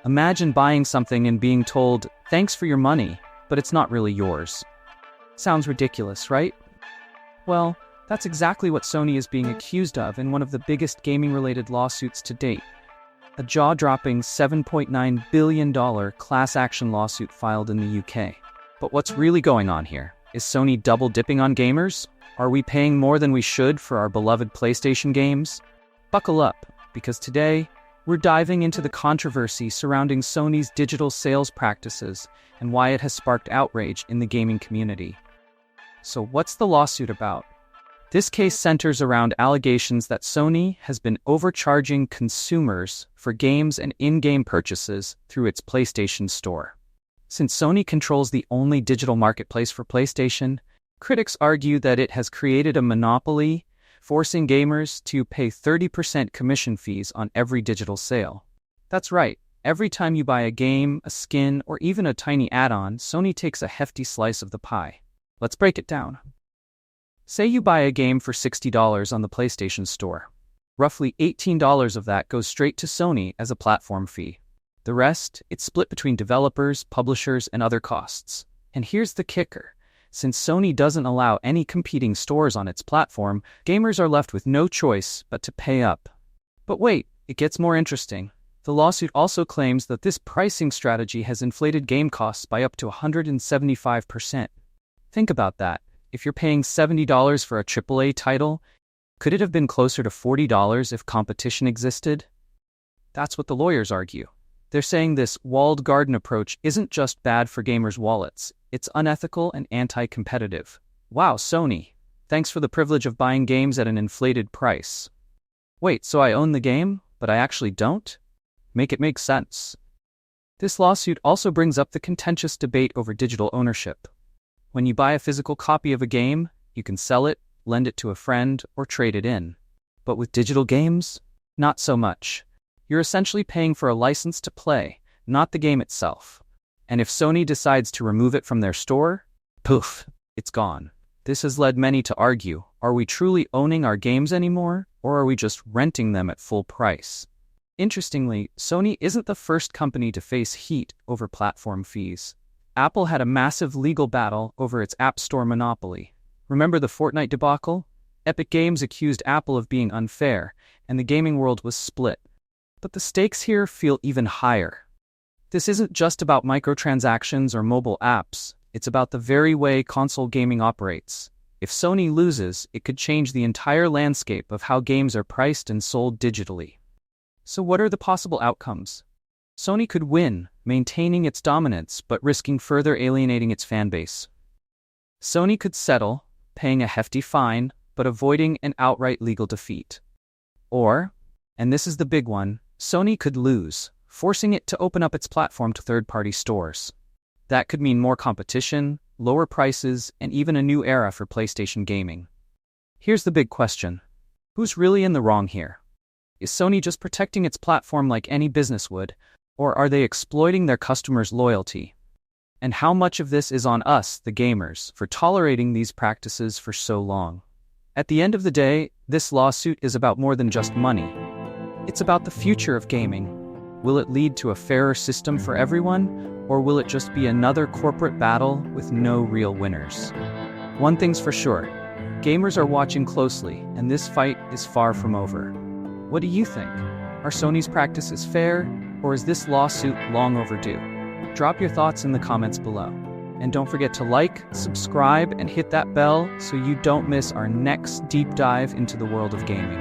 Imagine buying something and being told, "Thanks for your money, but it's not really yours." Sounds ridiculous, right? Well, that's exactly what Sony is being accused of in one of the biggest gaming-related lawsuits to date. A jaw-dropping $7.9 billion class action lawsuit filed in the UK. But what's really going on here? Is Sony double-dipping on gamers? Are we paying more than we should for our beloved PlayStation games? Buckle up, because today, we're diving into the controversy surrounding Sony's digital sales practices and why it has sparked outrage in the gaming community. So what's the lawsuit about? This case centers around allegations that Sony has been overcharging consumers for games and in-game purchases through its PlayStation Store. Since Sony controls the only digital marketplace for PlayStation, critics argue that it has created a monopoly, forcing gamers to pay 30% commission fees on every digital sale. That's right, every time you buy a game, a skin, or even a tiny add-on, Sony takes a hefty slice of the pie. Let's break it down. Say you buy a game for $60 on the PlayStation Store. Roughly $18 of that goes straight to Sony as a platform fee. The rest, it's split between developers, publishers, and other costs. And here's the kicker. Since Sony doesn't allow any competing stores on its platform, gamers are left with no choice but to pay up. But wait, it gets more interesting. The lawsuit also claims that this pricing strategy has inflated game costs by up to 175%. Think about that. If you're paying $70 for a AAA title, could it have been closer to $40 if competition existed? That's what the lawyers argue. They're saying this walled garden approach isn't just bad for gamers' wallets, it's unethical and anti-competitive. Wow, Sony, thanks for the privilege of buying games at an inflated price. Wait, so I own the game, but I actually don't? Make it make sense. This lawsuit also brings up the contentious debate over digital ownership. When you buy a physical copy of a game, you can sell it, lend it to a friend, or trade it in. But with digital games, not so much. You're essentially paying for a license to play, not the game itself. And if Sony decides to remove it from their store, poof, it's gone. This has led many to argue, are we truly owning our games anymore, or are we just renting them at full price? Interestingly, Sony isn't the first company to face heat over platform fees. Apple had a massive legal battle over its App Store monopoly. Remember the Fortnite debacle? Epic Games accused Apple of being unfair, and the gaming world was split. But the stakes here feel even higher. This isn't just about microtransactions or mobile apps, it's about the very way console gaming operates. If Sony loses, it could change the entire landscape of how games are priced and sold digitally. So what are the possible outcomes? Sony could win, maintaining its dominance but risking further alienating its fanbase. Sony could settle, paying a hefty fine, but avoiding an outright legal defeat. Or, and this is the big one, Sony could lose, forcing it to open up its platform to third-party stores. That could mean more competition, lower prices, and even a new era for PlayStation gaming. Here's the big question. Who's really in the wrong here? Is Sony just protecting its platform like any business would, or are they exploiting their customers' loyalty? And how much of this is on us, the gamers, for tolerating these practices for so long? At the end of the day, this lawsuit is about more than just money. It's about the future of gaming. Will it lead to a fairer system for everyone, or will it just be another corporate battle with no real winners? One thing's for sure, gamers are watching closely, and this fight is far from over. What do you think? Are Sony's practices fair, or is this lawsuit long overdue? Drop your thoughts in the comments below. And don't forget to like, subscribe, and hit that bell so you don't miss our next deep dive into the world of gaming.